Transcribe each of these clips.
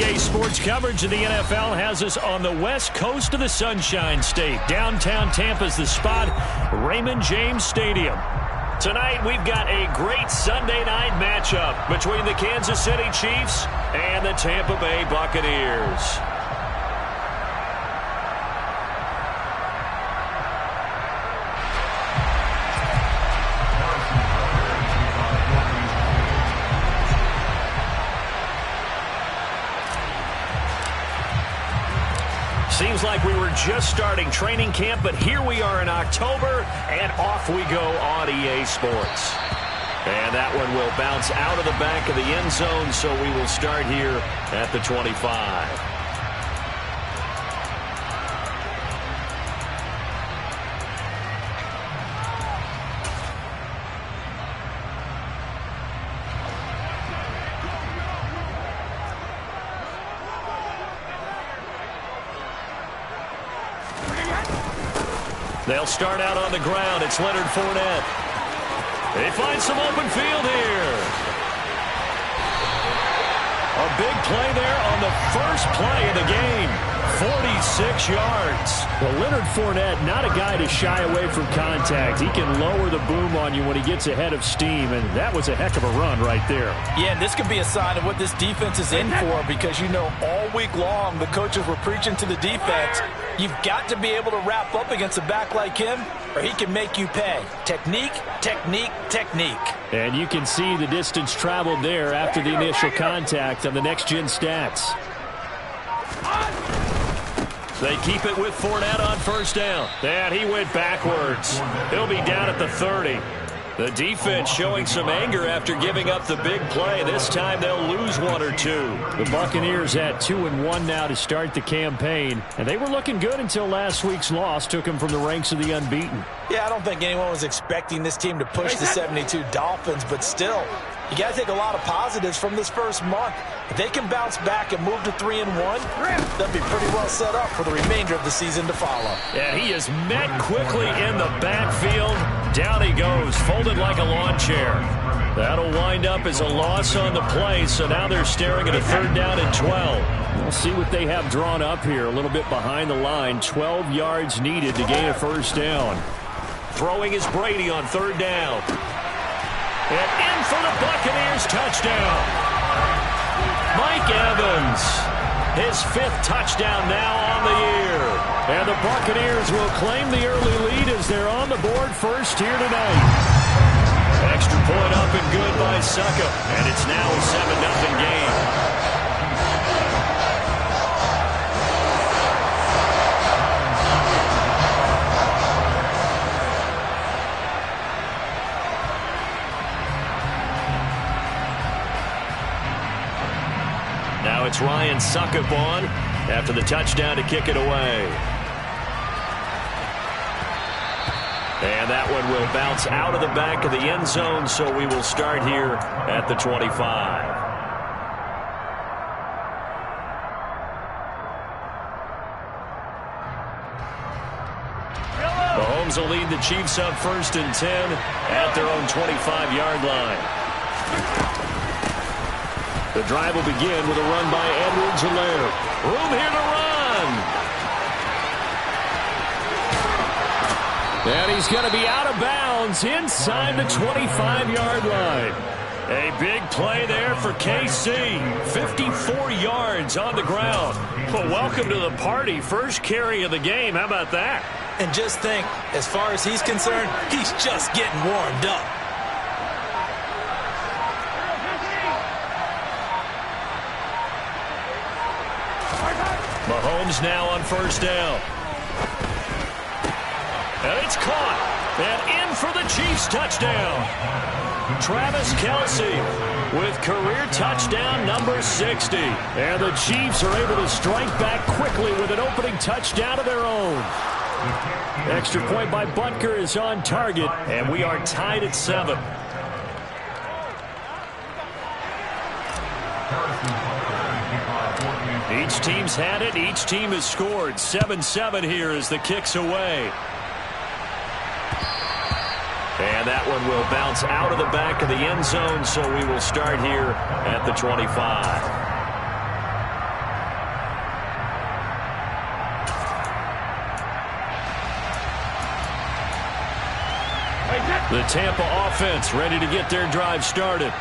RDA Sports coverage of the NFL has us on the west coast of the Sunshine State. Downtown Tampa's the spot, Raymond James Stadium. Tonight, we've got a great Sunday night matchup between the Kansas City Chiefs and the Tampa Bay Buccaneers. Seems like we were just starting training camp, but here we are in October, and off we go on EA Sports. And that one will bounce out of the back of the end zone, so we will start here at the 25. They'll start out on the ground. It's Leonard Fournette. They find some open field here. A big play there on the first play of the game. 46 yards. Well, Leonard Fournette, not a guy to shy away from contact. He can lower the boom on you when he gets ahead of steam, and that was a heck of a run right there. Yeah, and this could be a sign of what this defense is in for, because you know all week long the coaches were preaching to the defense, you've got to be able to wrap up against a back like him, or he can make you pay. Technique, technique, technique. And you can see the distance traveled there after the initial contact on the next-gen stats. They keep it with Fournette on first down. And he went backwards. He'll be down at the 30. The defense showing some anger after giving up the big play. This time they'll lose one or two. The Buccaneers at 2-1 now to start the campaign. And they were looking good until last week's loss took them from the ranks of the unbeaten. Yeah, I don't think anyone was expecting this team to push the 72 Dolphins, but still, you got to take a lot of positives from this first month. If they can bounce back and move to 3-1, they'll be pretty well set up for the remainder of the season to follow. And he is met quickly in the backfield. Down he goes, folded like a lawn chair. That'll wind up as a loss on the play, so now they're staring at a third down and 12. We'll see what they have drawn up here. A little bit behind the line. 12 yards needed to gain a first down. Throwing is Brady on third down. And in for the Buccaneers, touchdown. Mike Evans, his fifth touchdown now on the year. And the Buccaneers will claim the early lead as they're on the board first here tonight. Extra point up and good by Succa. And it's now a 7-0 game. Now it's Ryan Suckup on after the touchdown to kick it away. And that one will bounce out of the back of the end zone, so we will start here at the 25. Mahomes will lead the Chiefs up 1st and 10 at their own 25-yard line. The drive will begin with a run by Edwards-Helaire. Room here to run. And he's going to be out of bounds inside the 25-yard line. A big play there for KC. 54 yards on the ground. Well, welcome to the party. First carry of the game. How about that? And just think, as far as he's concerned, he's just getting warmed up. Mahomes now on first down. And it's caught. And in for the Chiefs touchdown. Travis Kelce with career touchdown number 60. And the Chiefs are able to strike back quickly with an opening touchdown of their own. Extra point by Butker is on target. And we are tied at 7. Each team's had it. Each team has scored. 7-7 here as the kick's away. And that one will bounce out of the back of the end zone, so we will start here at the 25. The Tampa offense ready to get their drive started.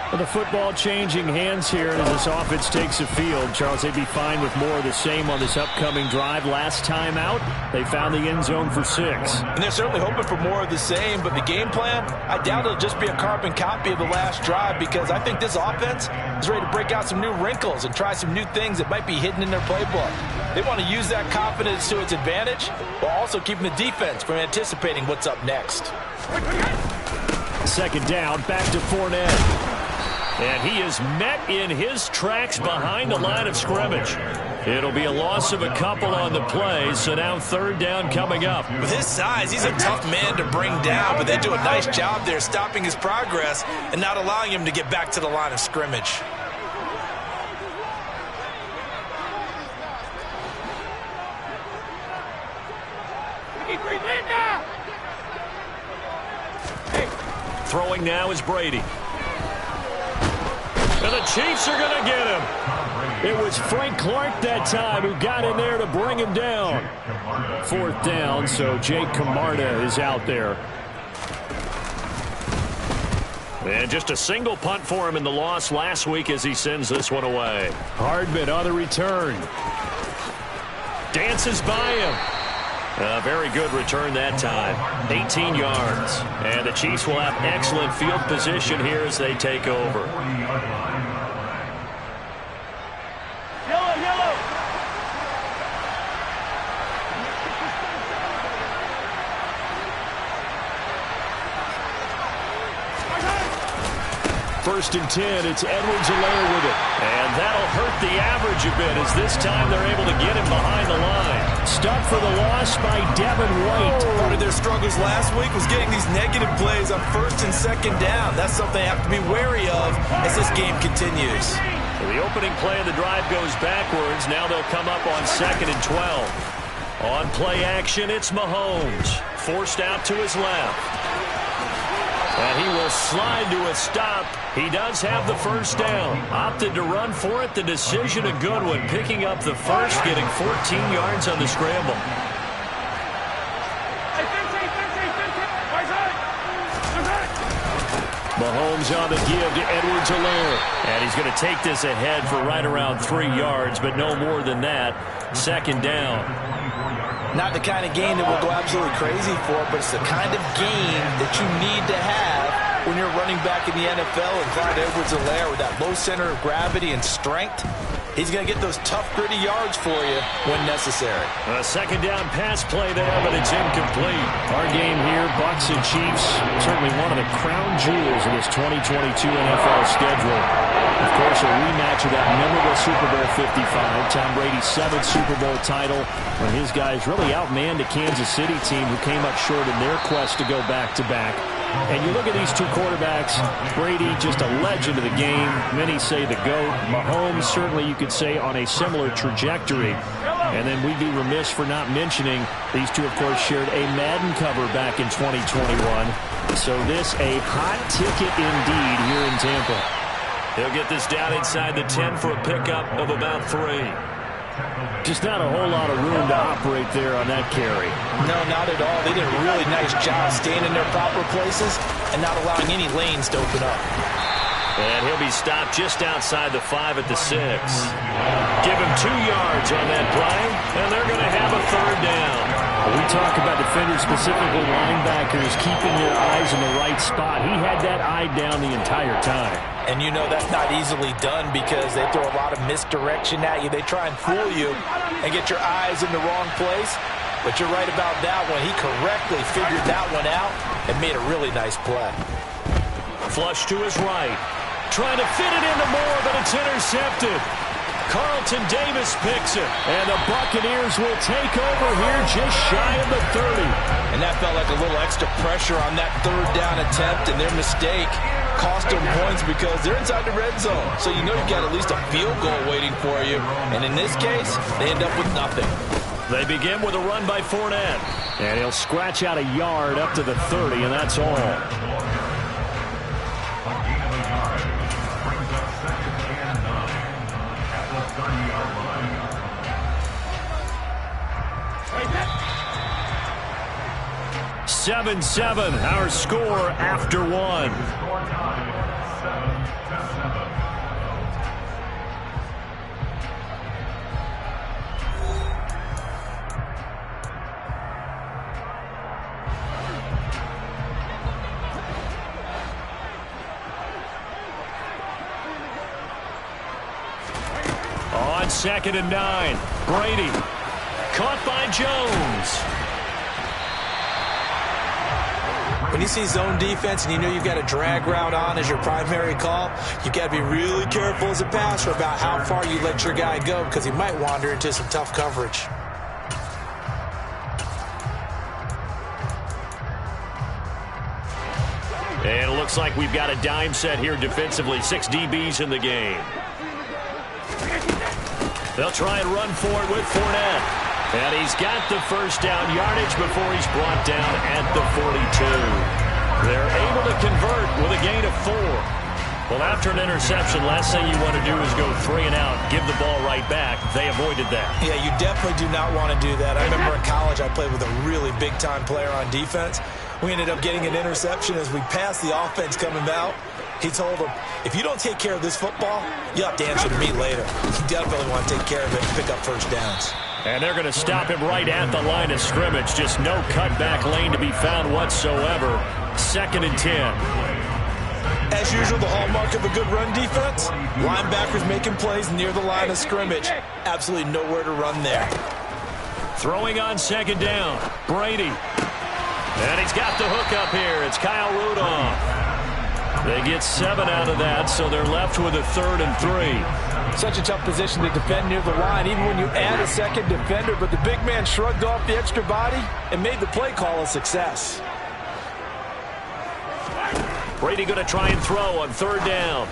Well, the football changing hands here as this offense takes the field. Charles, they'd be fine with more of the same on this upcoming drive. Last time out, they found the end zone for 6. And they're certainly hoping for more of the same, but the game plan, I doubt it'll just be a carbon copy of the last drive, because I think this offense is ready to break out some new wrinkles and try some new things that might be hidden in their playbook. They want to use that confidence to its advantage while also keeping the defense from anticipating what's up next. Second down, back to Fournette. And he is met in his tracks behind the line of scrimmage. It'll be a loss of a couple on the play, so now third down coming up. With his size, he's a tough man to bring down, but they do a nice job there stopping his progress and not allowing him to get back to the line of scrimmage. Throwing now is Brady. And the Chiefs are going to get him. It was Frank Clark that time who got in there to bring him down. Fourth down, so Jake Camarda is out there. And just a single punt for him in the loss last week as he sends this one away. Hardman on the return. Dances by him. A very good return that time. 18 yards. And the Chiefs will have excellent field position here as they take over. First and 10, it's Edwards-Helaire with it. And that'll hurt the average a bit as this time they're able to get him behind the line. Stuck for the loss by Devin White. Part of their struggles last week was getting these negative plays on first and second down. That's something they have to be wary of as this game continues. So the opening play of the drive goes backwards. Now they'll come up on second and 12. On play action, it's Mahomes. Forced out to his left. And he will slide to a stop. He does have the first down. Opted to run for it. The decision a good one. Picking up the first, getting 14 yards on the scramble. Mahomes on the give to Edwards-Helaire. And he's going to take this ahead for right around 3 yards, but no more than that. Second down. Not the kind of game that we'll go absolutely crazy for, but it's the kind of game that you need to have when you're running back in the NFL. And Clyde Edwards-Helaire with that low center of gravity and strength, he's going to get those tough, gritty yards for you when necessary. A second down pass play there, but it's incomplete. Our game here, Bucs and Chiefs, certainly one of the crown jewels of this 2022 NFL schedule. Of course, a rematch of that memorable Super Bowl 55, Tom Brady's 7th Super Bowl title, when his guys really outmanned a Kansas City team who came up short in their quest to go back-to-back. And you look at these two quarterbacks, Brady just a legend of the game. Many say the GOAT. Mahomes, certainly you could say on a similar trajectory. And then we'd be remiss for not mentioning these two, of course, shared a Madden cover back in 2021. So this a hot ticket indeed here in Tampa. He'll get this down inside the 10 for a pickup of about 3. Just not a whole lot of room to operate there on that carry. No, not at all. They did a really nice job staying in their proper places and not allowing any lanes to open up. And he'll be stopped just outside the 5 at the 6. Give him 2 yards on that play, and they're going to have a third down. We talk about defenders, specifically linebackers, keeping their eyes in the right spot. He had that eye down the entire time. And you know that's not easily done because they throw a lot of misdirection at you. They try and fool you and get your eyes in the wrong place. But you're right about that one. He correctly figured that one out and made a really nice play. Flush to his right. Trying to fit it into Moore, but it's intercepted. Carlton Davis picks it. And the Buccaneers will take over here just shy of the 30. And that felt like a little extra pressure on that third down attempt, and their mistake cost them points because they're inside the red zone. So you know you've got at least a field goal waiting for you. And in this case, they end up with nothing. They begin with a run by Fournette. And he'll scratch out a yard up to the 30, and that's all. 7-7, our score after one. On 2nd and 9, Brady. Caught by Jones. When you see zone defense and you know you've got a drag route on as your primary call, you've got to be really careful as a passer about how far you let your guy go because he might wander into some tough coverage. And it looks like we've got a dime set here defensively. 6 DBs in the game. They'll try and run for it with Fournette. And he's got the first down yardage before he's brought down at the 42. They're able to convert with a gain of 4. Well, after an interception, last thing you want to do is go 3 and out, give the ball right back. They avoided that. Yeah, you definitely do not want to do that. I remember in college I played with a really big-time player on defense. We ended up getting an interception as we passed the offense coming out. He told him, if you don't take care of this football, you'll have to answer to me later. You definitely want to take care of it and pick up first downs. And they're going to stop him right at the line of scrimmage. Just no cutback lane to be found whatsoever. 2nd and 10. As usual, the hallmark of a good run defense, linebackers making plays near the line of scrimmage. Absolutely nowhere to run there. Throwing on 2nd down, Brady. And he's got the hook up here. It's Kyle Rudolph. They get 7 out of that, so they're left with a 3rd and 3. Such a tough position to defend near the line, even when you add a second defender, but the big man shrugged off the extra body and made the play call a success. Brady going to try and throw on 3rd down.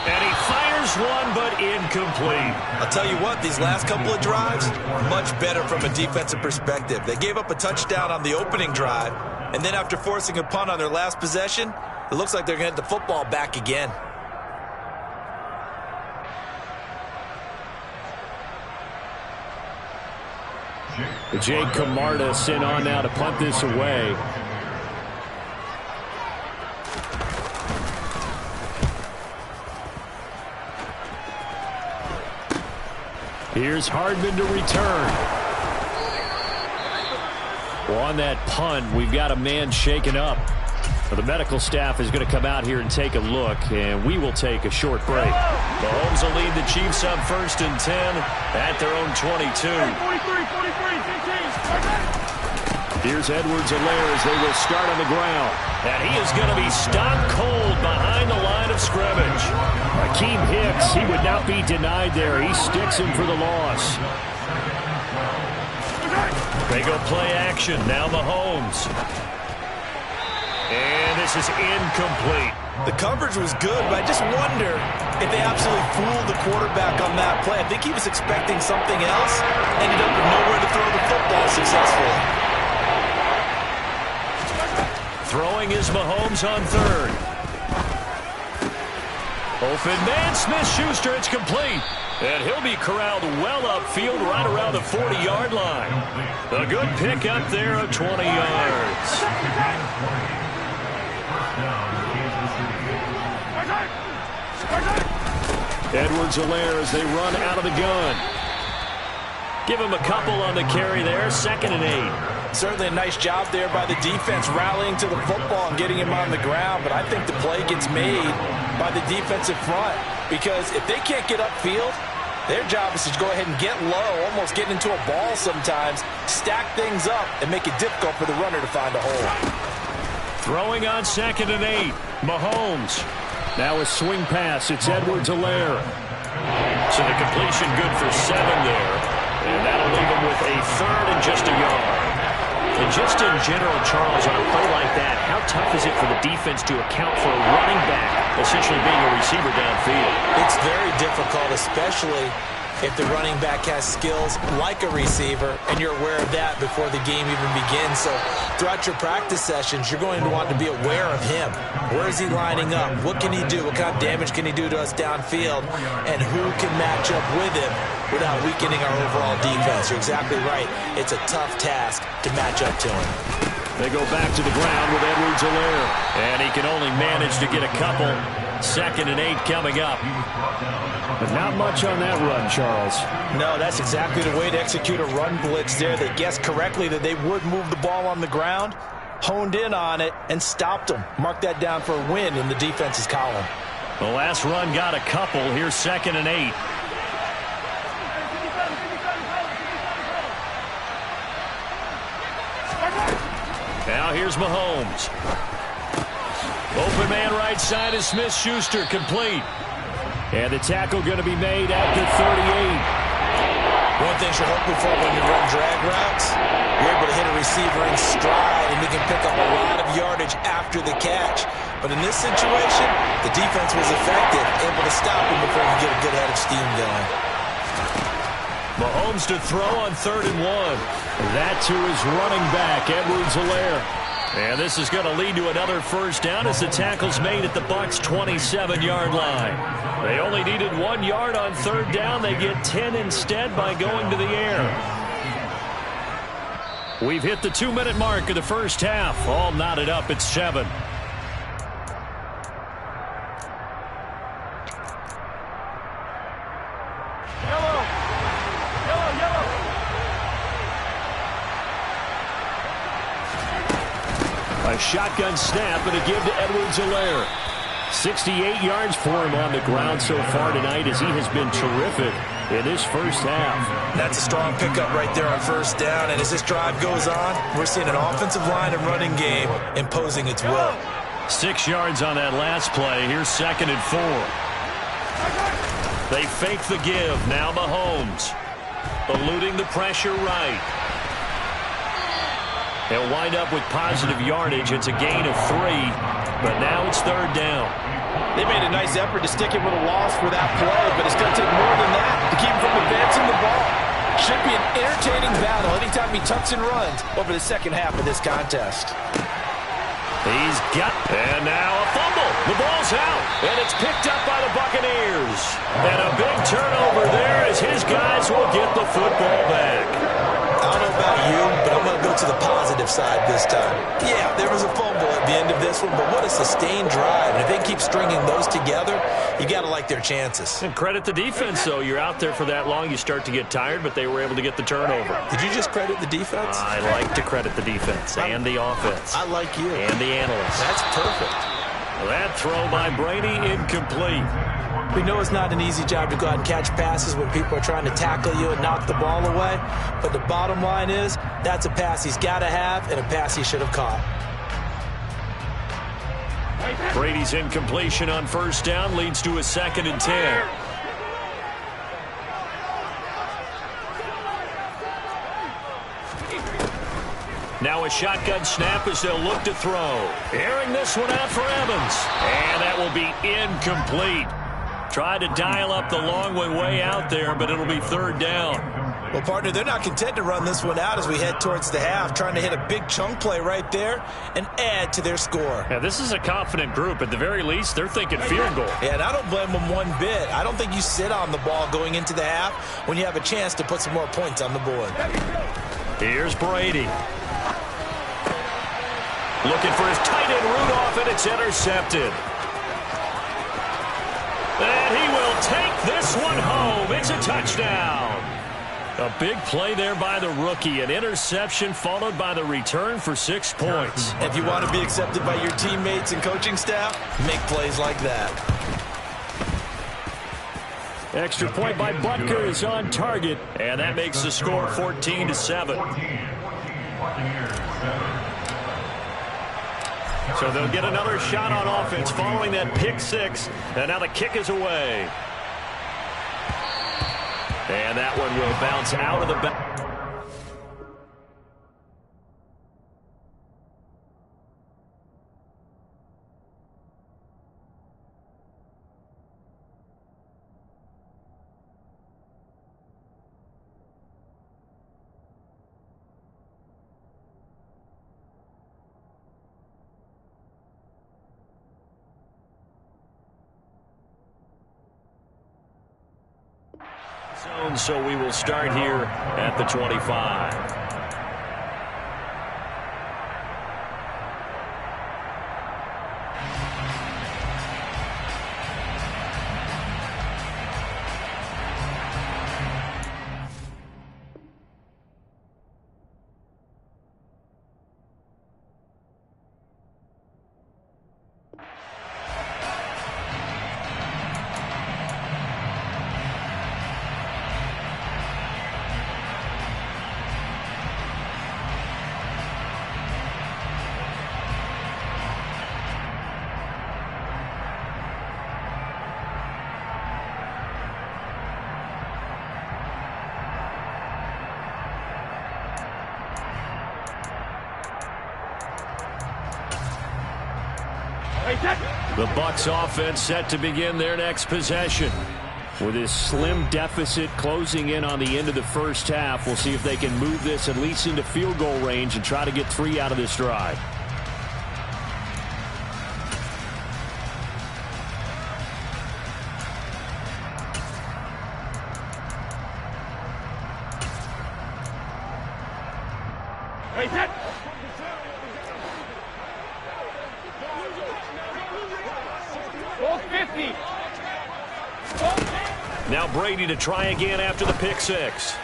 And he fires one, but incomplete. I'll tell you what, these last couple of drives, much better from a defensive perspective. They gave up a touchdown on the opening drive, and then after forcing a punt on their last possession, it looks like they're going to get the football back again. Jake Camarda sent on now to punt this away. Here's Hardman to return. Well, on that punt, we've got a man shaken up. Well, the medical staff is going to come out here and take a look, and we will take a short break. Mahomes will lead the Chiefs up 1st and 10 at their own 22. Here's Edwards-Helaire as they will start on the ground. And he is going to be stopped cold behind the line of scrimmage. Akeem Hicks, he would not be denied there. He sticks him for the loss. They go play action. Now Mahomes. And this is incomplete. The coverage was good, but I just wonder if they absolutely fooled the quarterback on that play. I think he was expecting something else. Ended up with nowhere to throw the football successfully. Throwing is Mahomes on 3rd. Open man, Smith-Schuster, it's complete. And he'll be corralled well upfield right around the 40-yard line. A good pick up there of 20 yards. Edwards-Helaire as they run out of the gun. Give him a couple on the carry there. 2nd and 8. Certainly a nice job there by the defense rallying to the football and getting him on the ground, but I think the play gets made by the defensive front because if they can't get upfield, their job is to go ahead and get low, almost get into a ball sometimes, stack things up, and make it difficult for the runner to find a hole. Throwing on 2nd and 8, Mahomes. Now a swing pass, it's Edwards-Helaire. So the completion good for 7 there, and that'll leave him with a 3rd and just a yard. And just in general, Charles, on a play like that, how tough is it for the defense to account for a running back essentially being a receiver downfield? It's very difficult, especially if the running back has skills like a receiver, and you're aware of that before the game even begins. So throughout your practice sessions, you're going to want to be aware of him. Where is he lining up? What can he do? What kind of damage can he do to us downfield? And who can match up with him without weakening our overall defense? You're exactly right. It's a tough task to match up to him. They go back to the ground with Edwards-Helaire. And he can only manage to get a couple. 2nd and 8 coming up. But not much on that run, Charles. No, that's exactly the way to execute a run blitz there. They guessed correctly that they would move the ball on the ground, honed in on it, and stopped them. Mark that down for a win in the defense's column. The last run got a couple. Here's 2nd and 8. Now here's Mahomes. Open man right side is Smith-Schuster, complete. And the tackle going to be made at the 38. One thing you're hoping for when you run drag routes, you're able to hit a receiver in stride, and you can pick up a lot of yardage after the catch. But in this situation, the defense was effective, able to stop him before he could get a good head of steam going. Mahomes to throw on 3rd and 1. That to his running back, Edwards-Helaire. And this is going to lead to another first down as the tackle's made at the Bucs' 27-yard line. They only needed 1 yard on 3rd down. They get 10 instead by going to the air. We've hit the 2-minute mark of the first half. All knotted up at 7. A shotgun snap and a give to Edwards-Helaire. 68 yards for him on the ground so far tonight as he has been terrific in this first half. That's a strong pickup right there on 1st down, and as this drive goes on, we're seeing an offensive line and running game imposing its will. 6 yards on that last play. Here's 2nd and 4. They fake the give. Now Mahomes eluding the pressure right. They'll wind up with positive yardage. It's a gain of 3, but now it's 3rd down. They made a nice effort to stick it with a loss for that play, but it's going to take more than that to keep him from advancing the ball. Should be an entertaining battle anytime he tucks and runs over the second half of this contest. He's got, and now a fumble. The ball's out, and it's picked up by the Buccaneers. And a big turnover there as his guys will get the football back. I don't know about you, but I'm going to go to the positive side this time. Yeah, there was a fumble at the end of this one, but what a sustained drive. And if they keep stringing those together, you got to like their chances. And credit the defense, though. You're out there for that long, you start to get tired, but they were able to get the turnover. Did you just credit the defense? I like to credit the defense and the offense. I like you. And the analysts. That's perfect. That throw by Brady incomplete. We know it's not an easy job to go out and catch passes when people are trying to tackle you and knock the ball away. But the bottom line is, that's a pass he's got to have and a pass he should have caught. Brady's incompletion on 1st down leads to a 2nd and 10. Now a shotgun snap as they'll look to throw. Airing this one out for Evans. And that will be incomplete. Tried to dial up the long way out there, but it'll be 3rd down. Well, partner, they're not content to run this one out as we head towards the half, trying to hit a big chunk play right there and add to their score. Yeah, this is a confident group. At the very least, they're thinking field goal. Yeah, and I don't blame them one bit. I don't think you sit on the ball going into the half when you have a chance to put some more points on the board. Here's Brady. Looking for his tight end Rudolph, and it's intercepted. And he will take this one home. It's a touchdown. A big play there by the rookie. An interception followed by the return for 6 points. If you want to be accepted by your teammates and coaching staff, make plays like that. Extra point by Butker is on target. And that makes the score 14-7. So they'll get another shot on offense following that pick 6. And now the kick is away. And that one will bounce out of the back. So we will start here at the 25. The Bucs offense set to begin their next possession. With this slim deficit closing in on the end of the first half, we'll see if they can move this at least into field goal range and try to get 3 out of this drive. Now Brady to try again after the pick six.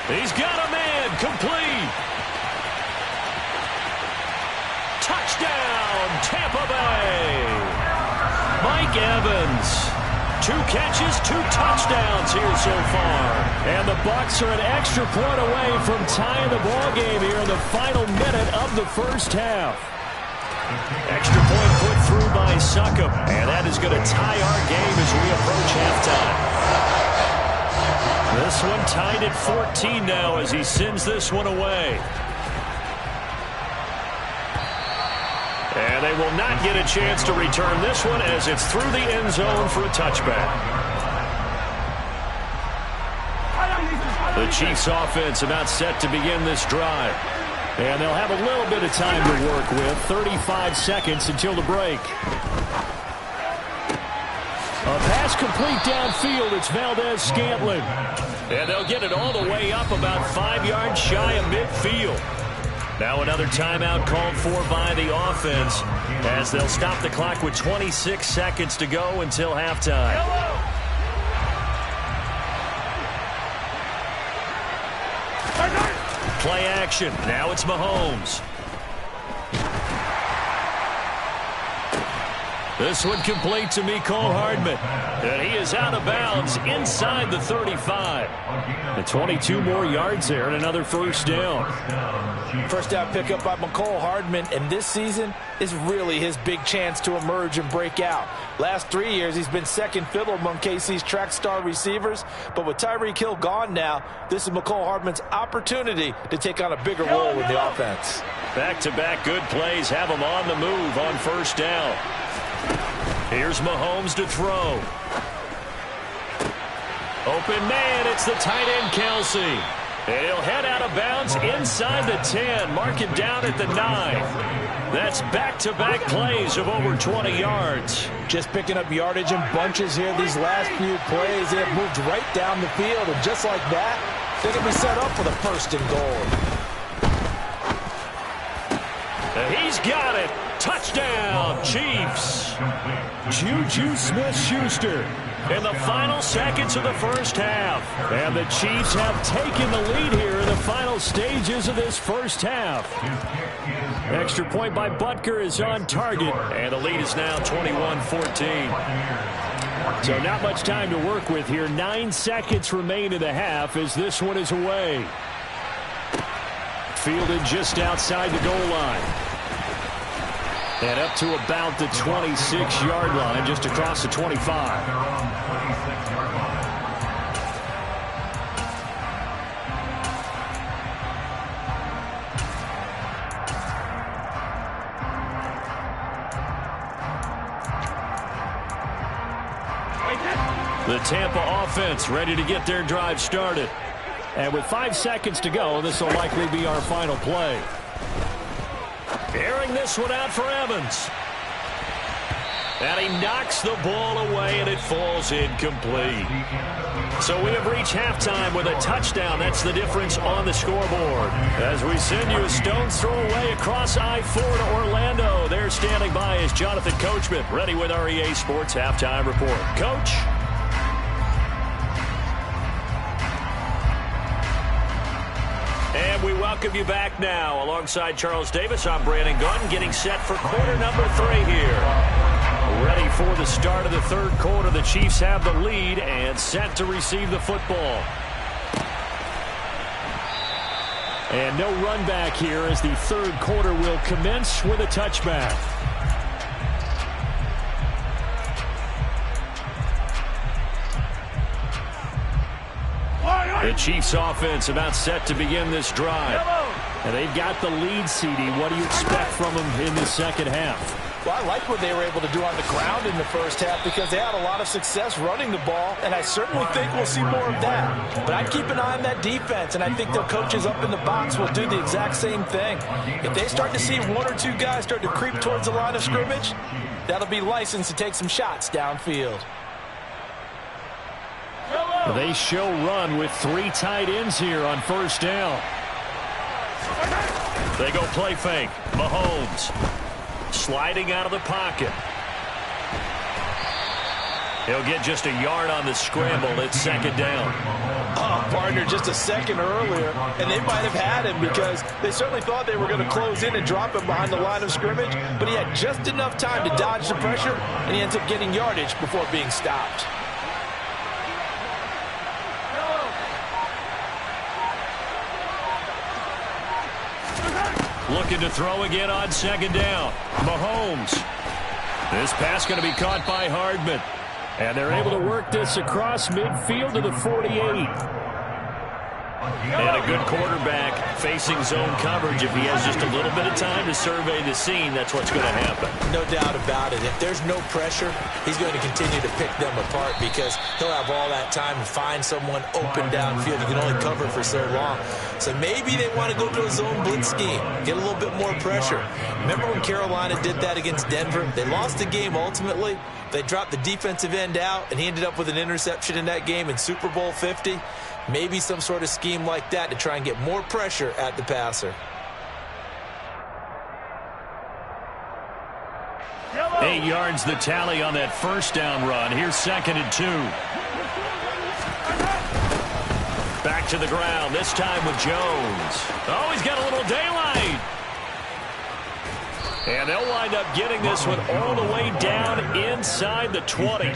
He's got a man, complete. Touchdown, Tampa Bay. Mike Evans. 2 catches, 2 touchdowns here so far. And the Bucs are an extra point away from tying the ball game here in the final minute of the first half. Extra point put through by Succop, and that is going to tie our game as we approach halftime. This one tied at 14 now as he sends this one away. And they will not get a chance to return this one as it's through the end zone for a touchback. The Chiefs offense about set to begin this drive. And they'll have a little bit of time to work with. 35 seconds until the break. A pass complete downfield. It's Valdez-Scantling. And they'll get it all the way up about 5 yards shy of midfield. Now another timeout called for by the offense as they'll stop the clock with 26 seconds to go until halftime. Play action. Now it's Mahomes. This one complete to Mecole Hardman. And he is out of bounds inside the 35. And 22 more yards there and another first down. First down pickup by Mecole Hardman, and this season is really his big chance to emerge and break out. Last 3 years, he's been second fiddle among KC's track star receivers, but with Tyreek Hill gone now, this is Mecole Hardman's opportunity to take on a bigger role in the offense. Back-to-back good plays have him on the move on first down. Here's Mahomes to throw. Open man, it's the tight end Kelsey. And he'll head out of bounds inside the 10, mark it down at the 9. That's back-to-back plays of over 20 yards. Just picking up yardage in bunches here these last few plays. They have moved right down the field, and just like that, they're going to be set up for the first and goal. And he's got it. Touchdown, Chiefs. Juju Smith-Schuster. In the final seconds of the first half. And the Chiefs have taken the lead here in the final stages of this first half. Extra point by Butker is on target. And the lead is now 21-14. So not much time to work with here. 9 seconds remain in the half as this one is away. Fielded just outside the goal line. And up to about the 26-yard line, just across the 25. The Tampa offense ready to get their drive started. And with 5 seconds to go, this will likely be our final play. Airing this one out for Evans. And he knocks the ball away, and it falls incomplete. So we have reached halftime with a touchdown. That's the difference on the scoreboard. As we send you a stone's throw away across I-4 to Orlando. There standing by is Jonathan Coachman, ready with our EA Sports Halftime Report. Coach? And we welcome you back now. Alongside Charles Davis, I'm Brandon Gunn, getting set for quarter number 3 here. Ready for the start of the third quarter. The Chiefs have the lead and set to receive the football. And no run back here as the third quarter will commence with a touchback. The Chiefs offense about set to begin this drive. And they've got the lead, CD. What do you expect from them in the second half? Well, I like what they were able to do on the ground in the first half because they had a lot of success running the ball, and I certainly think we'll see more of that. But I'd keep an eye on that defense, and I think their coaches up in the box will do the exact same thing. If they start to see one or two guys start to creep towards the line of scrimmage, that'll be licensed to take some shots downfield. They show run with 3 tight ends here on first down. They go play fake. Mahomes sliding out of the pocket. He'll get just a yard on the scramble. It's second down. Oh, partner, just a second earlier, and they might have had him because they certainly thought they were going to close in and drop him behind the line of scrimmage, but he had just enough time to dodge the pressure, and he ends up getting yardage before being stopped. Looking to throw again on second down. Mahomes. This pass going to be caught by Hardman. And they're able to work this across midfield to the 48. And a good quarterback facing zone coverage. If he has just a little bit of time to survey the scene, that's what's going to happen. No doubt about it. If there's no pressure, he's going to continue to pick them apart because he'll have all that time to find someone open downfield. He can only cover for so long. So maybe they want to go to a zone blitz scheme, get a little bit more pressure. Remember when Carolina did that against Denver? They lost the game ultimately. They dropped the defensive end out, and he ended up with an interception in that game in Super Bowl 50. Maybe some sort of scheme like that to try and get more pressure at the passer. 8 yards the tally on that first down run. Here's second and 2. Back to the ground, this time with Jones. Oh, he's got a little daylight. And they'll wind up getting this one all the way down inside the 20.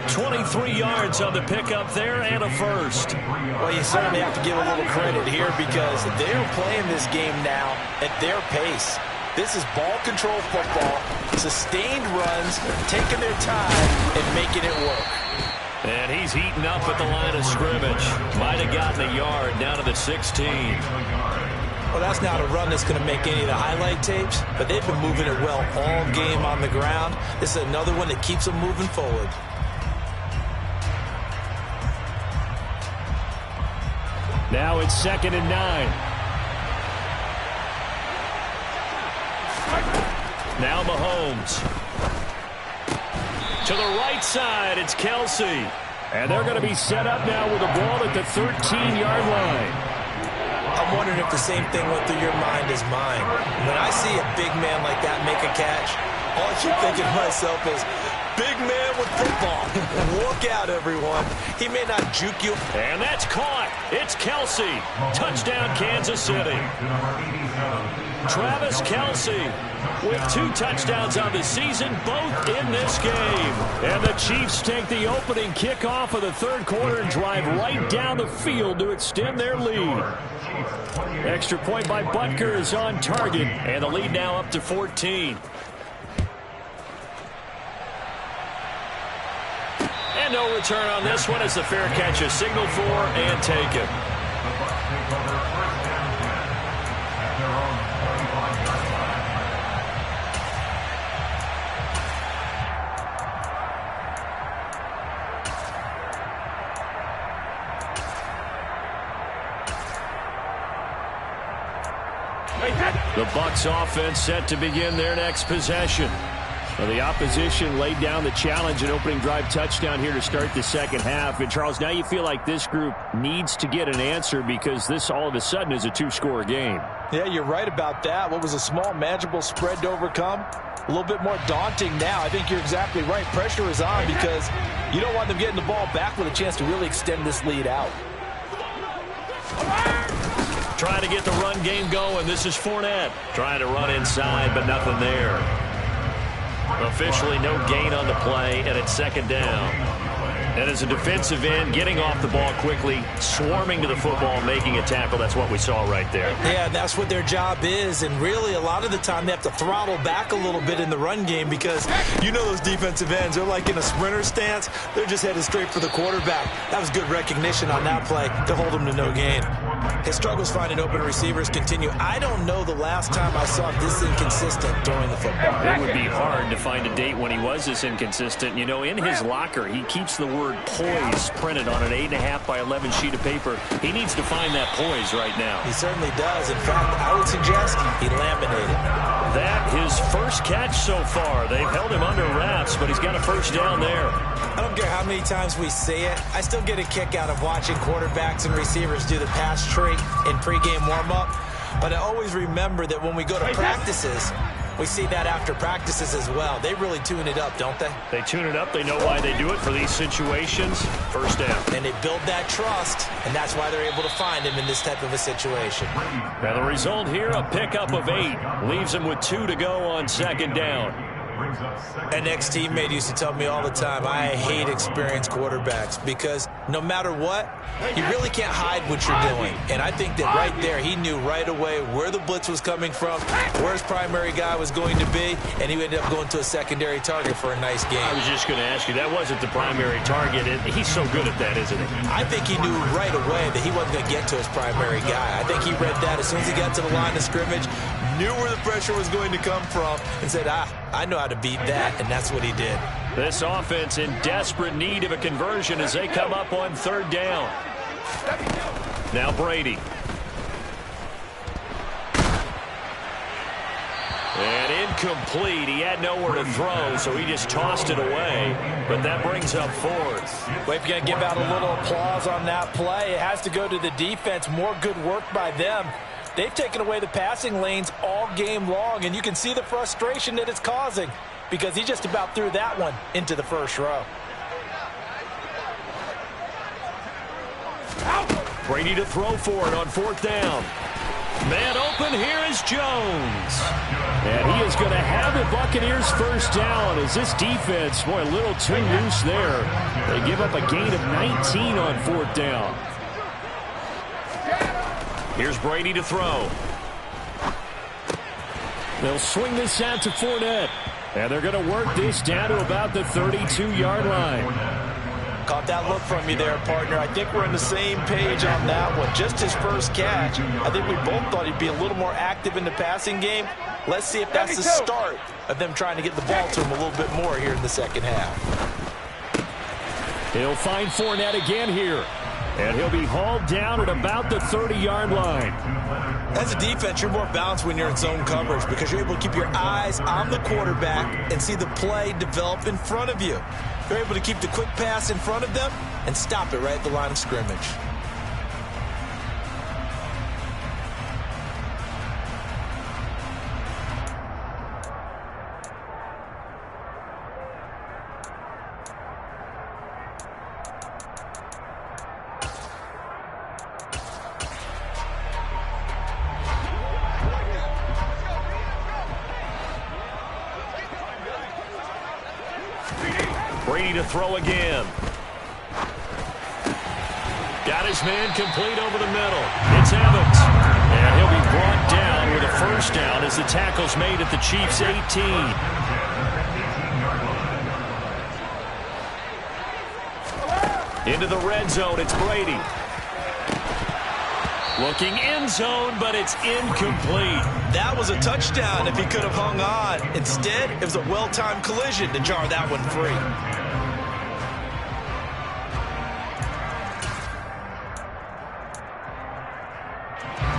23 yards on the pickup there and a first. Well, you certainly have to give a little credit here because they're playing this game now at their pace. This is ball control football, sustained runs, taking their time and making it work. And he's heating up at the line of scrimmage. Might have gotten a yard down to the 16. Well, that's not a run that's going to make any of the highlight tapes, but they've been moving it well all game on the ground. This is another one that keeps them moving forward. Now it's second and 9. Now Mahomes. To the right side, it's Kelsey. And they're going to be set up now with a ball at the 13-yard line. I'm wondering if the same thing went through your mind as mine. When I see a big man like that make a catch, all I keep thinking to myself is, big man with football. Look out, everyone. He may not juke you. And that's caught. It's Kelsey. Touchdown, Kansas City. Travis Kelsey with 2 touchdowns on the season, both in this game. And the Chiefs take the opening kickoff of the third quarter and drive right down the field to extend their lead. Extra point by Butker is on target, and the lead now up to 14. And no return on this one as the fair catch is signaled for and taken. The Bucs offense set to begin their next possession. Well, the opposition laid down the challenge and opening drive touchdown here to start the second half. And, Charles, now you feel like this group needs to get an answer because this all of a sudden is a 2-score game. Yeah, you're right about that. What was a small, manageable spread to overcome? A little bit more daunting now. I think you're exactly right. Pressure is on because you don't want them getting the ball back with a chance to really extend this lead out. Trying to get the run game going. This is Fournette. Trying to run inside, but nothing there. Officially no gain on the play, and it's second down. And as a defensive end, getting off the ball quickly, swarming to the football, making a tackle, that's what we saw right there. Yeah, that's what their job is, and really a lot of the time they have to throttle back a little bit in the run game because you know those defensive ends, they're like in a sprinter stance. They're just headed straight for the quarterback. That was good recognition on that play to hold him to no gain. His struggles finding open receivers continue. I don't know the last time I saw this inconsistent throwing the football. It would be hard to find a date when he was this inconsistent. You know, in his locker, he keeps the word poise printed on an 8.5 by 11 sheet of paper. He needs to find that poise right now. He certainly does. In fact, I would suggest he laminated. That his first catch so far. They've held him under wraps, but he's got a first down there. I don't care how many times we say it. I still get a kick out of watching quarterbacks and receivers do the pass tree in pregame warm-up. But I always remember that when we go to practices, we see that after practices as well. They really tune it up, don't they? They tune it up. They know why they do it for these situations. First down. And they build that trust, and that's why they're able to find him in this type of a situation. Now the result here, a pickup of 8. Leaves him with 2 to go on second down. An ex-teammate used to tell me all the time, I hate experienced quarterbacks because no matter what, you really can't hide what you're doing. And I think that right there, he knew right away where the blitz was coming from, where his primary guy was going to be, and he ended up going to a secondary target for a nice game. I was just going to ask you, that wasn't the primary target. He's so good at that, isn't he? I think he knew right away that he wasn't going to get to his primary guy. I think he read that as soon as he got to the line of scrimmage, knew where the pressure was going to come from, and said, I know how to beat that, and that's what he did. This offense in desperate need of a conversion as they come up on third down. Now Brady. And incomplete. He had nowhere to throw, so he just tossed it away. But that brings up fourth. Well, if you're going to give out a little applause on that play, it has to go to the defense. More good work by them. They've taken away the passing lanes all game long, and you can see the frustration that it's causing because he just about threw that one into the first row. Brady to throw for it on fourth down. Man open, here is Jones. And he is going to have the Buccaneers first down as this defense, boy, a little too loose there. They give up a gain of 19 on fourth down. Here's Brady to throw. They'll swing this out to Fournette. And they're going to work this down to about the 32-yard line. Caught that look from you there, partner. I think we're on the same page on that one. Just his first catch. I think we both thought he'd be a little more active in the passing game. Let's see if that's the start of them trying to get the ball to him a little bit more here in the second half. He'll find Fournette again here. And he'll be hauled down at about the 30-yard line. As a defense, you're more balanced when you're in zone coverage because you're able to keep your eyes on the quarterback and see the play develop in front of you. You're able to keep the quick pass in front of them and stop it right at the line of scrimmage. Brady to throw again. Got his man complete over the middle. It's Evans. And he'll be brought down with a first down as the tackle's made at the Chiefs' 18. Into the red zone, it's Brady. Looking end zone, but it's incomplete. That was a touchdown if he could have hung on. Instead, it was a well-timed collision to jar that one free.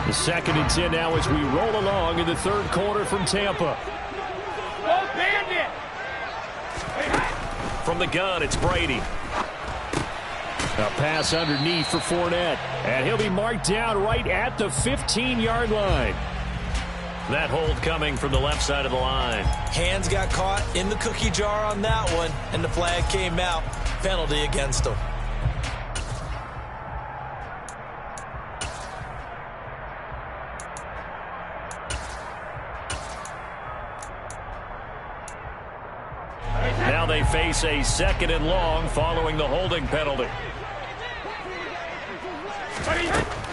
The 2nd and 10 now as we roll along in the third quarter from Tampa. Go Bandit! From the gun, it's Brady. A pass underneath for Fournette. And he'll be marked down right at the 15-yard line. That hold coming from the left side of the line. Hands got caught in the cookie jar on that one, and the flag came out. Penalty against him. Now they face face a 2nd and long following the holding penalty.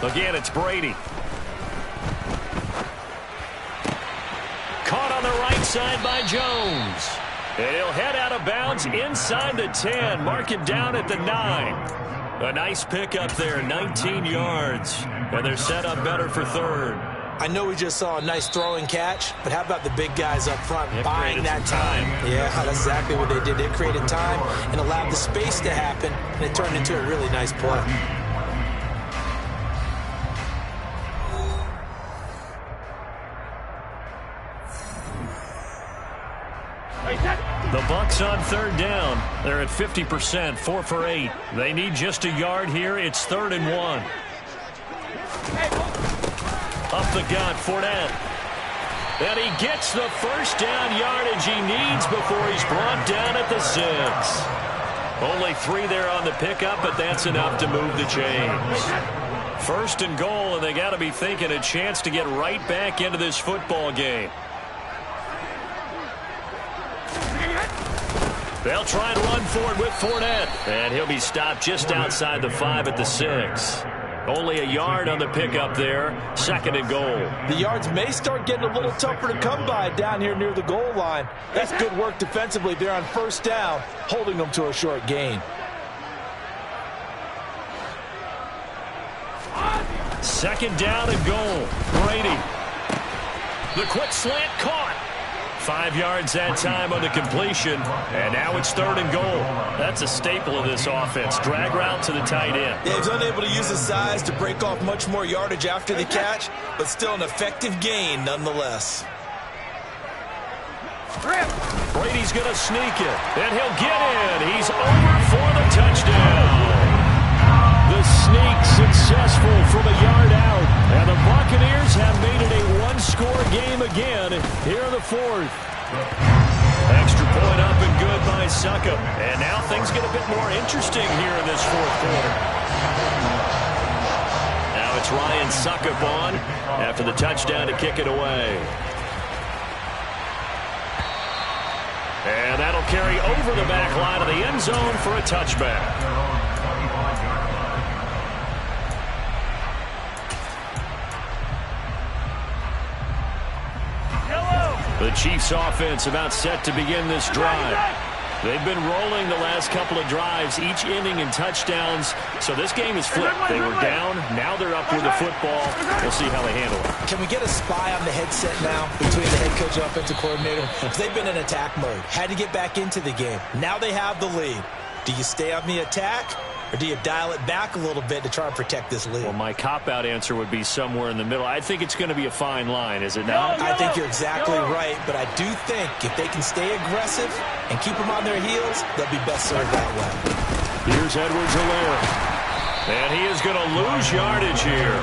Again, it's Brady. Caught on the right side by Jones. And he'll head out of bounds inside the 10. Mark it down at the 9. A nice pickup there, 19 yards. And they're set up better for 3rd. I know we just saw a nice throwing catch, but how about the big guys up front buying that time? Yeah, that's exactly what they did. They created time and allowed the space to happen, and it turned into a really nice play. The Bucs on 3rd down. They're at 50%, 4 for 8. They need just a yard here. It's 3rd and 1. Up the gut, Fournette. And he gets the first down yardage he needs before he's brought down at the 6. Only 3 there on the pickup, but that's enough to move the chains. 1st and goal, and they got to be thinking a chance to get right back into this football game. They'll try and run for it with Fournette. And he'll be stopped just outside the 5 at the 6. Only a yard on the pickup there. 2nd and goal. The yards may start getting a little tougher to come by down here near the goal line. That's good work defensively there on 1st down, holding them to a short gain. 2nd down and goal. Brady. The quick slant caught. 5 yards that time on the completion. And now it's 3rd and goal. That's a staple of this offense. Drag route to the tight end. Yeah, he's unable to use his size to break off much more yardage after the catch, but still an effective gain nonetheless. Brady's going to sneak it. And he'll get in. He's over for the touchdown. The sneak successful from a yard out. And the Buccaneers have made it a one-score game again here in the 4th. Extra point up and good by Succop. And now things get a bit more interesting here in this 4th quarter. Now it's Ryan Succop on after the touchdown to kick it away. And that'll carry over the back line of the end zone for a touchback. The Chiefs offense about set to begin this drive. They've been rolling the last couple of drives, each inning in touchdowns. So this game is flipped. They were down. Now they're up with the football. We'll see how they handle it. Can we get a spy on the headset now between the head coach and offensive coordinator? Because they've been in attack mode. Had to get back into the game. Now they have the lead. Do you stay on the attack? Or do you dial it back a little bit to try and protect this lead? Well, my cop-out answer would be somewhere in the middle. I think it's going to be a fine line, is it not? I think you're exactly right, but I do think if they can stay aggressive and keep them on their heels, they'll be best served that way. Here's Edwards-Helaire. And he is going to lose yardage here.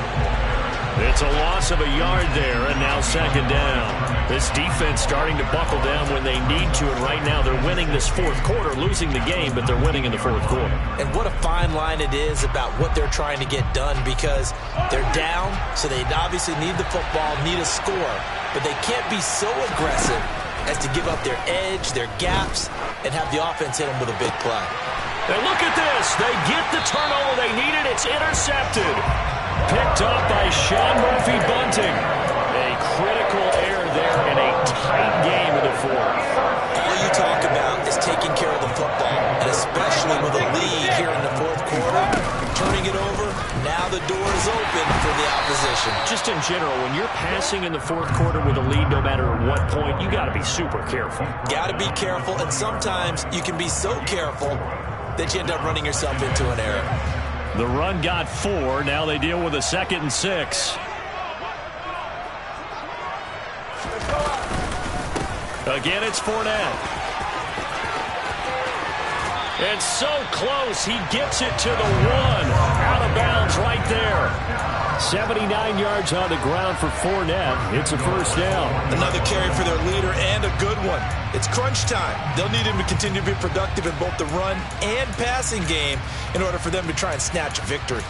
It's a loss of a yard there, and now 2nd down. This defense starting to buckle down when they need to, and right now they're winning this 4th quarter, losing the game, but they're winning in the 4th quarter. And what a fine line it is about what they're trying to get done, because they're down, so they obviously need the football, need a score, but they can't be so aggressive as to give up their edge, their gaps, and have the offense hit them with a big play. And look at this. They get the turnover they needed. It's intercepted. Picked up by Sean Murphy-Bunting. A critical error there in a tight game in the 4th. All you talk about is taking care of the football, and especially with a lead here in the 4th quarter, turning it over, now the door is open for the opposition. Just in general, when you're passing in the 4th quarter with a lead, no matter at what point, you got to be super careful. Got to be careful, and sometimes you can be so careful that you end up running yourself into an error. The run got 4. Now they deal with a 2nd and 6. Again, it's Fournette. It's so close. He gets it to the 1. Out of bounds right there. 79 yards on the ground for Fournette. It's a 1st down. Another carry for their leader, and a good one. It's crunch time. They'll need him to continue to be productive in both the run and passing game in order for them to try and snatch a victory.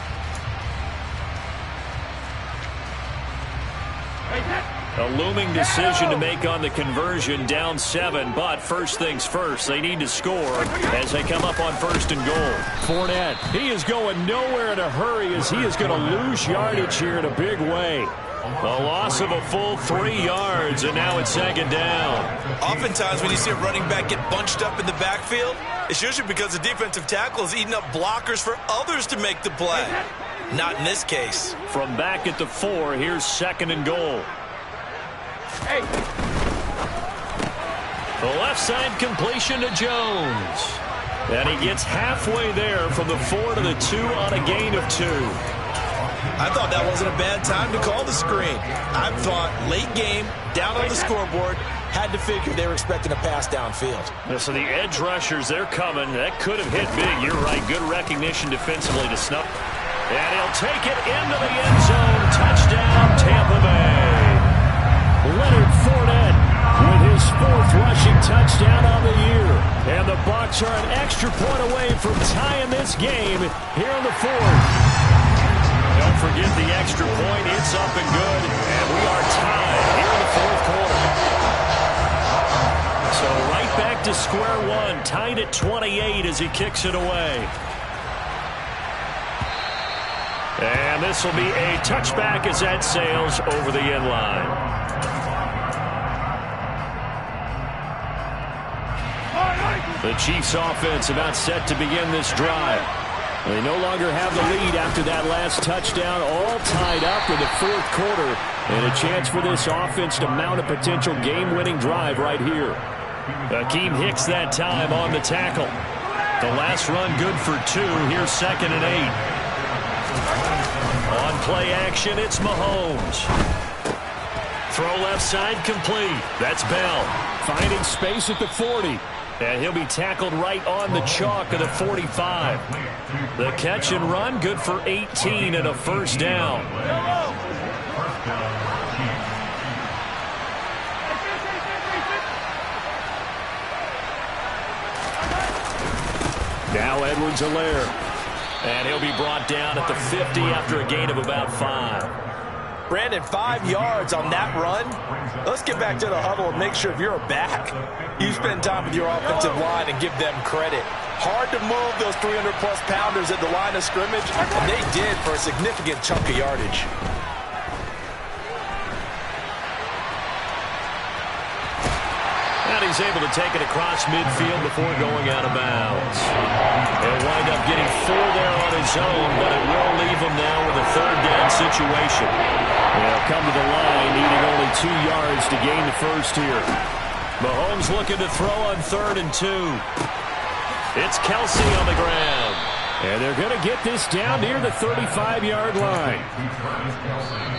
A looming decision to make on the conversion, down 7, but first things first, they need to score as they come up on 1st and goal. Fournette, he is going nowhere in a hurry as he is going to lose yardage here in a big way. A loss of a full 3 yards, and now it's 2nd down. Oftentimes when you see a running back get bunched up in the backfield, it's usually because the defensive tackle is eating up blockers for others to make the play. Not in this case. From back at the 4, here's 2nd and goal. Hey. The left side completion to Jones. And he gets halfway there from the 4 to the 2 on a gain of 2. I thought that wasn't a bad time to call the screen. I thought late game, down on the scoreboard, had to figure they were expecting a pass downfield. So the edge rushers, they're coming. That could have hit big. You're right. Good recognition defensively to snuff. And he'll take it into the end zone. Touchdown, Tampa Bay. Leonard Fournette with his 4th rushing touchdown on the year. And the Bucs are an extra point away from tying this game here in the 4th. Don't forget the extra point. It's up and good. And we are tied here in the 4th quarter. So right back to square one. Tied at 28 as he kicks it away. And this will be a touchback as that sails over the end line. The Chiefs offense about set to begin this drive. They no longer have the lead after that last touchdown, all tied up in the 4th quarter. And a chance for this offense to mount a potential game-winning drive right here. Akeem Hicks that time on the tackle. The last run good for 2. Here's 2nd and 8. On play action, it's Mahomes. Throw left side complete. That's Bell. Finding space at the 40. And he'll be tackled right on the chalk of the 45. The catch and run good for 18 and a 1st down. Now Edwards-Helaire. And he'll be brought down at the 50 after a gain of about 5. Brandon, 5 yards on that run. Let's get back to the huddle and make sure if you're a back, you spend time with your offensive line and give them credit. Hard to move those 300-plus pounders at the line of scrimmage, and they did for a significant chunk of yardage. And he's able to take it across midfield before going out of bounds. He'll wind up getting 4 there on his own, but it will leave him now with a 3rd down situation. They'll come to the line, needing only 2 yards to gain the 1st here. Mahomes looking to throw on 3rd and 2. It's Kelsey on the ground. And they're going to get this down near the 35-yard line.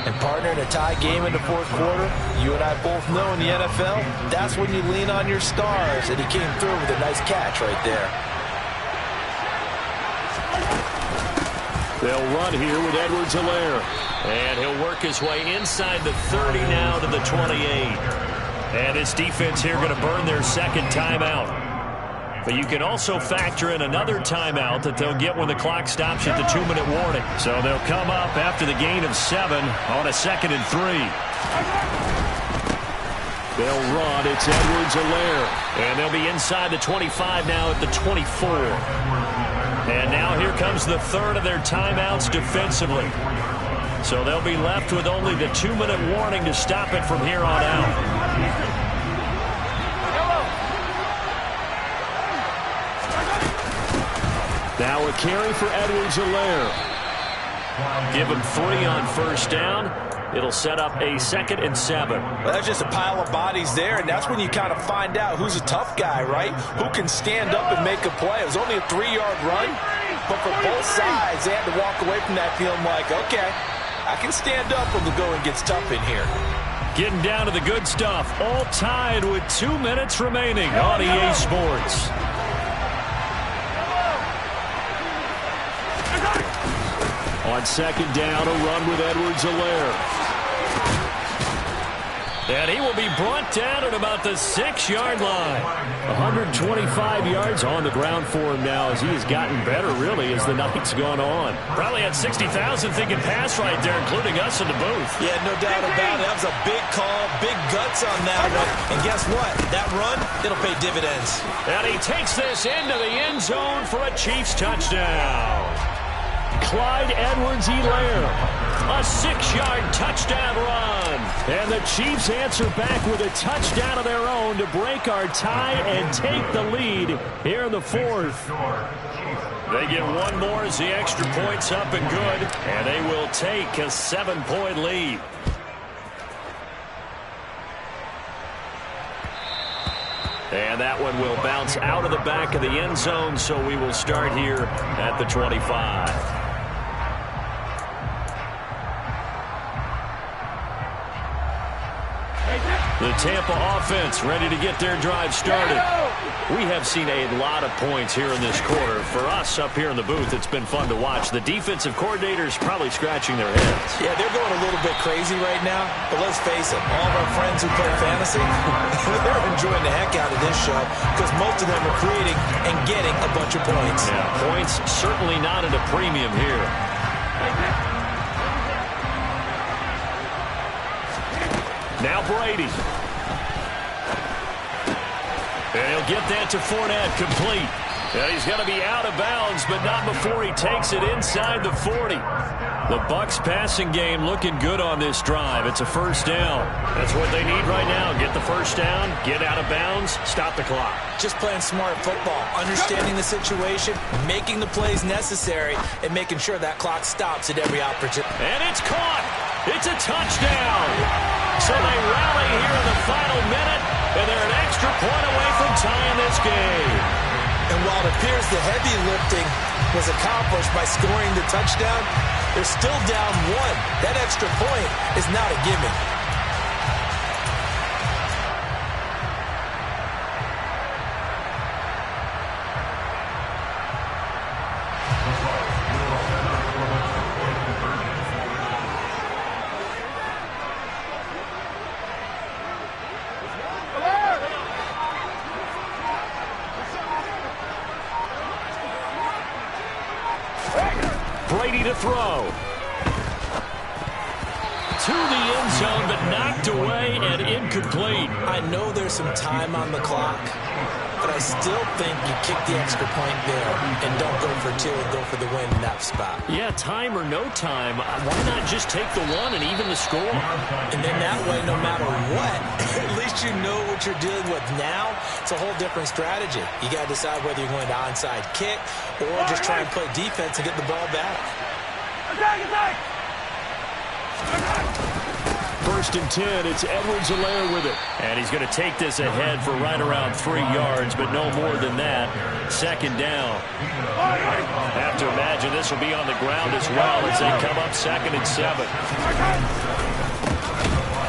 And partner, in a tie game in the 4th quarter, you and I both know in the NFL, that's when you lean on your stars, and he came through with a nice catch right there. They'll run here with Edwards-Helaire. And he'll work his way inside the 30 now to the 28. And his defense here going to burn their 2nd timeout. But you can also factor in another timeout that they'll get when the clock stops at the 2-minute warning. So they'll come up after the gain of 7 on a 2nd and 3. They'll run. It's Edwards-Helaire. And they'll be inside the 25 now at the 24. And now here comes the 3rd of their timeouts defensively. So they'll be left with only the 2-minute warning to stop it from here on out. Now a carry for Edwards-Helaire. Give him 3 on 1st down. It'll set up a 2nd and 7. Well, that's just a pile of bodies there, and that's when you kind of find out who's a tough guy, right? Who can stand up and make a play. It was only a 3-yard run, but for both sides, they had to walk away from that feeling like, okay, I can stand up when the going gets tough in here. Getting down to the good stuff. All tied with 2 minutes remaining on EA Sports. On 2nd down, a run with Edwards-Helaire. And he will be brought down at about the 6-yard line. 125 yards on the ground for him now as he has gotten better, really, as the night's gone on. Probably had 60,000 thinking pass right there, including us in the booth. Yeah, no doubt about it. That was a big call, big guts on that one. And guess what? That run, it'll pay dividends. And he takes this into the end zone for a Chiefs touchdown. Clyde Edwards-Helaire. A 6-yard touchdown run. And the Chiefs answer back with a touchdown of their own to break our tie and take the lead here in the fourth. They get one more as the extra point's up and good. And they will take a 7-point lead. And that one will bounce out of the back of the end zone, so we will start here at the 25. The Tampa offense ready to get their drive started. We have seen a lot of points here in this quarter. For us up here in the booth, it's been fun to watch. The defensive coordinators probably scratching their heads. Yeah, they're going a little bit crazy right now. But let's face it, all of our friends who play fantasy, they're enjoying the heck out of this show because most of them are creating and getting a bunch of points. Yeah, points certainly not at a premium here. Now Brady. And he'll get that to Fournette, complete. And he's going to be out of bounds, but not before he takes it inside the 40. The Bucs passing game looking good on this drive. It's a first down. That's what they need right now. Get the first down, get out of bounds, stop the clock. Just playing smart football, understanding the situation, making the plays necessary, and making sure that clock stops at every opportunity. And it's caught. It's a touchdown. So they rally here in the final minute, and they're an extra point away from tying this game. And while it appears the heavy lifting was accomplished by scoring the touchdown, they're still down one. That extra point is not a gimme. Brady to throw. To the end zone, but knocked away and incomplete. I know there's some time on the clock, but I still think you kick the extra point there and don't go for two and go for the win in that spot. Yeah, time or no time, why not just take the one and even the score? And then that way, no matter what, at least you know what you're dealing with now. It's a whole different strategy. You got to decide whether you're going to onside kick or just try and play defense and get the ball back. First and 10, it's Edwards-Helaire with it. And he's going to take this ahead for right around 3 yards, but no more than that. Second down. Have to imagine this will be on the ground as well as they come up 2nd and 7.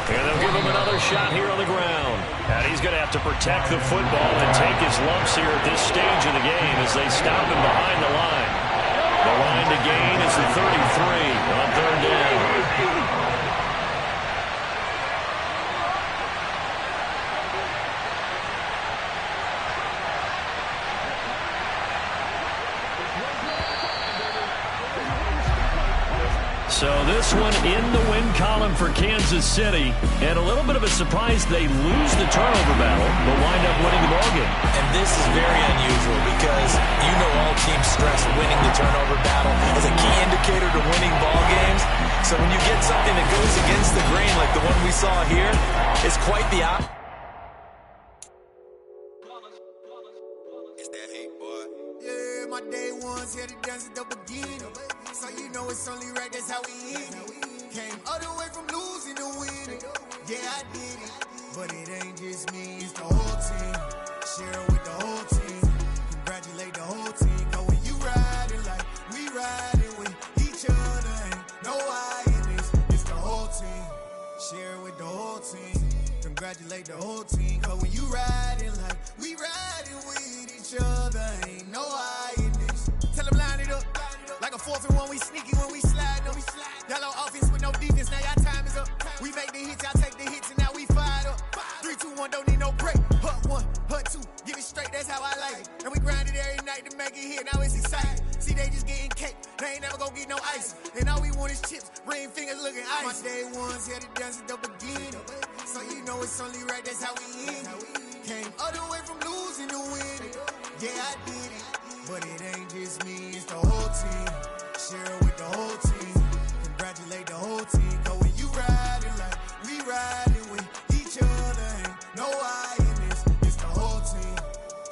And they'll give him another shot here on the ground. And he's going to have to protect the football and take his lumps here at this stage of the game as they stop him behind the line. The line to gain is the 33 on 3rd down. So this one in the win column for Kansas City. And a little bit of a surprise, they lose the turnover battle, but wind up winning the ballgame. And this is very unusual because you know all teams stress winning the turnover battle as a key indicator to winning ball games. So when you get something that goes against the grain like the one we saw here, it's quite the opposite. Yeah, my day ones here to dance at the beginning. So you know it's only right, that's how we eat it. Came all the way from losing to winning. Yeah, I did it. But it ain't just me, it's the whole team. Share with the whole team. Congratulate the whole team. Cause when you riding like we riding with each other, ain't no I in this. It's the whole team. Share with the whole team. Congratulate the whole team. Cause when you riding like we riding with each other, ain't no I in this. Tell them line it up. Like a 4th and 1, we sneaky when we slide. No, we slide. Y'all on offense with no defense, now y'all time is up. We make the hits, y'all take the hits, and now we fire. one, don't need no break. Hut one, hut two, get it straight, that's how I like it. And we grinded every night to make it here, now it's exciting. See, they just getting cake, they ain't never gonna get no ice. And all we want is chips, ring fingers looking ice. My day ones here to dance at the beginning. So you know it's only right, that's how we end it. Came all the way from losing to winning. Yeah, I did it, but it ain't just me, it's the whole team. Share it with the whole team. Congratulate the whole team. Cause when you riding like we riding with each other, ain't no I in this. It's the whole team.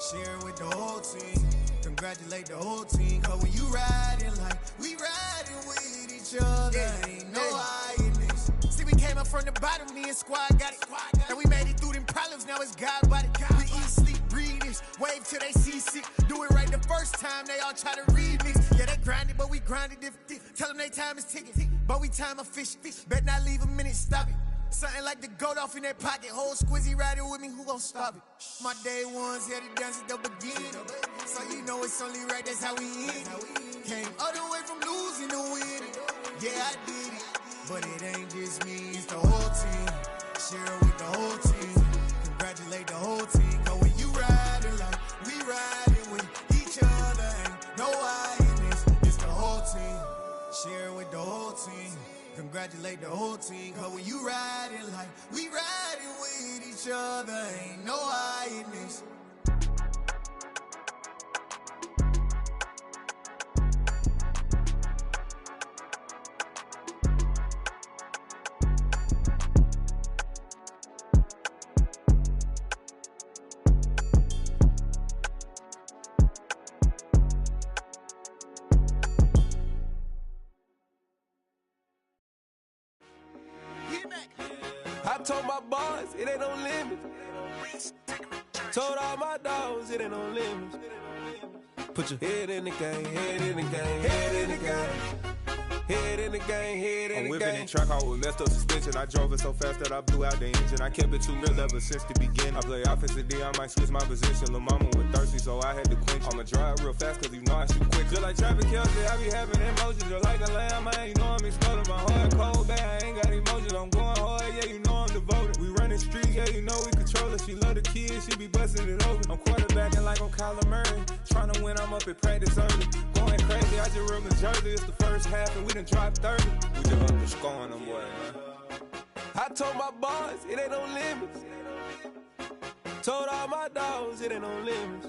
Share it with the whole team. Congratulate the whole team. Cause when you riding like we riding with each other, ain't no I in this. See, we came up from the bottom, me and squad got it. And we made it through them problems, now it's God body. We eat, sleep, breathe this, wave till they see sick. Do it right the first time, they all try to remix. Yeah, they grinded, but we grinded different. Tell them they time is ticking, but we time a fish. Bet not leave a minute, stop it. Something like the goat off in that pocket. Whole squizzy riding with me, who gon' stop it? My day ones here to dance at the beginning. So you know it's only right, that's how we end it. Came all the way from losing to winning. Yeah, I did it, but it ain't just me, it's the whole team. Share it with the whole team. Congratulate the whole team. Cause when you riding like we riding with each other, ain't no I in this. It's the whole team. Share it with the whole team. Congratulate the whole team. Cause when you riding like we riding with each other, ain't no I in this. I told my boys, it ain't no limits. Told all my dogs, it ain't no limits. Put your head in the game, head in the game, head in the game. Head in the game, head in the game. I'm whipping in track out with messed up suspension. I drove it so fast that I blew out the engine. I kept it too real ever since the beginning. I play offensive D, I might switch my position. Lil' mama was thirsty, so I had to quench. I'ma drive real fast, cause you know I shoot quick. Just like traffic Kelsey, I be having emotions. Just like a lamb, I ain't know I'm exploding. My heart cold, bad, I ain't got emotions. I'm going hard, yeah, you know I'm devoted. We running streets, yeah, you know we control it. She love the kids, she be busting it over. I'm quarterbacking like I'm Kyler Murray. Trying to win, I'm up at practice early. Going crazy, I just run the jersey. It's the first half, and we done dropped 30. We just up to scoring them, boy, man. I told my boys, it ain't no limits. Told all my dogs, it ain't no limits.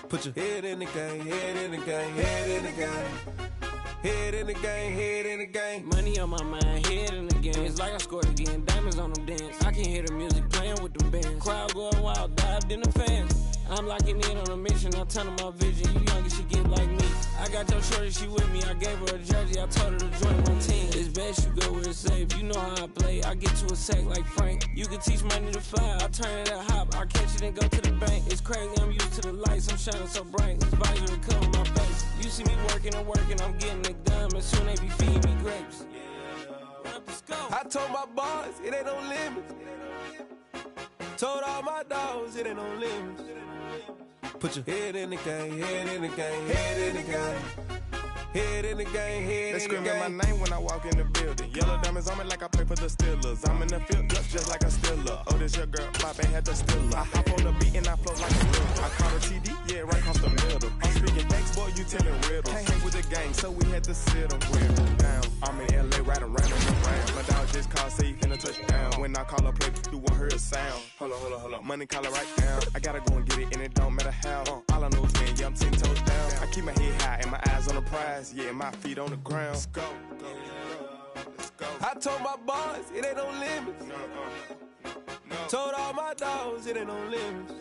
Put your head in the game, head in the game, head in the game. Head in the game, head in the game. Money on my mind, head in the game. It's like I scored again, diamonds on them dance. I can hear the music playing with them bands. Crowd going wild, dived in the fans. I'm locking in on a mission, I'm telling my vision. You young, you should get like me. I got your shorty, she with me. I gave her a jersey, I told her to join my team. It's best you go where it's safe. You know how I play, I get to a sack like Frank. You can teach money to fly, I turn it at hop. I catch it and go to the bank. It's crazy, I'm used to the lights, I'm shining so bright. This visor will cover my face. You see me working and working, I'm getting it done. And soon they be feeding me grapes. I told my boys, it ain't no limits. Told all my dogs, it ain't no limits. Put your head in the game, head in the game, head in the game. Head in the game, head in the game. They screaming my name when I walk in the building. Yellow diamonds on me like I play for the Steelers. I'm in the field just like a Steeler. Oh, this your girl, my band had the Steeler. I hop on the beat and I flow like a river. I caught a TD, yeah, right across the middle. I'm speaking thanks, boy, you telling riddles. Can't hang with the gang, so we had to sit them down. I'm in LA riding around in the round. My dog just called, say he finna touch down. When I call a play, you won't hear a sound. Hold on. Money call it right down. I gotta go and get it, and it don't matter how. All I know is man, yeah, I'm 10 toes down. I keep my head high and my eyes on the prize. Yeah, my feet on the ground. Let's go. Let's go. I told my boys, it ain't no limits. No. Told all my dogs, it ain't no limits.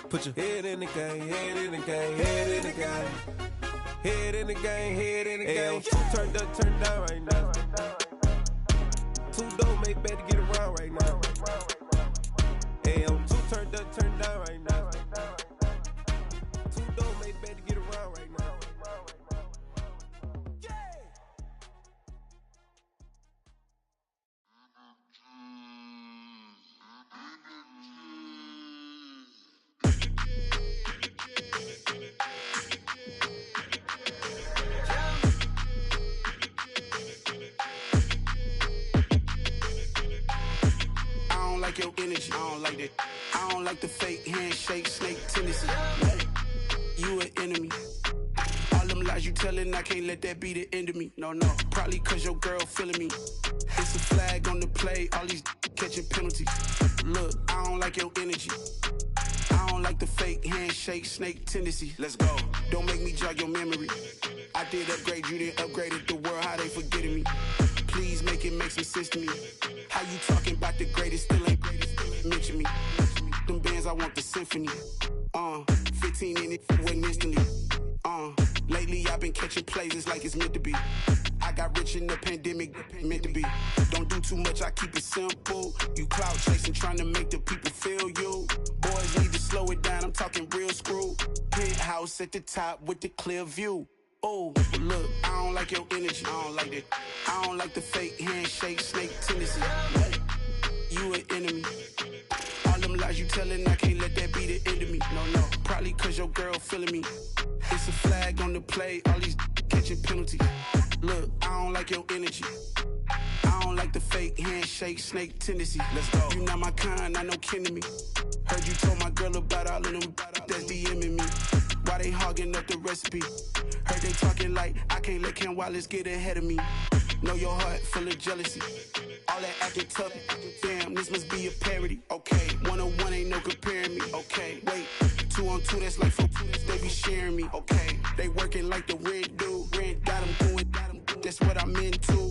Put your head in the game, head in the game, head in the game. Head in the game, head in the game. Turned up, turned down right now. Two dope make better get around right now. Hey, I'm two turned up, turned down right now. Two dope make better get around right now. it. I don't like the fake handshake, snake tendency. You an enemy. All them lies you telling, I can't let that be the end of me. No, probably cause your girl feeling me. It's a flag on the play, all these catching penalties. Look, I don't like your energy. I don't like the fake handshake, snake tendency. Let's go. Don't make me jog your memory. I did upgrade, you didn't upgrade it. The world, how they forgetting me. Please make it make some sense to me. How you talking about the greatest, still ain't greatest, mention me. Them bands, I want the symphony. 15 in it, wasn't instantly. Lately I've been catching plays, it's like it's meant to be. I got rich in the pandemic, meant to be. Don't do too much, I keep it simple. You clout chasing, trying to make the people feel you. Boys need to slow it down, I'm talking real screw. Penthouse at the top with the clear view. Oh, look, I don't like your energy, I don't like it. I don't like the fake handshake, snake tendency. You an enemy. All them lies you telling, I can't let that be the end of me. No, probably cause your girl feeling me. It's a flag on the play, all these catching penalties. Look, I don't like your energy. I don't like the fake handshake, snake tendency. Let's go. You not my kind, I know kin to me. Heard you told my girl about all of them that's DMing me. Why they hogging up the recipe? Heard they talking like I can't let Ken Wallace get ahead of me. Know your heart full of jealousy. All that acting tough, damn, this must be a parody. Okay, 101 ain't no comparing me. Okay, wait, 2 on 2, that's like 4 they be sharing me. Okay, they working like the rent do. Rent got them going, that's what I'm into.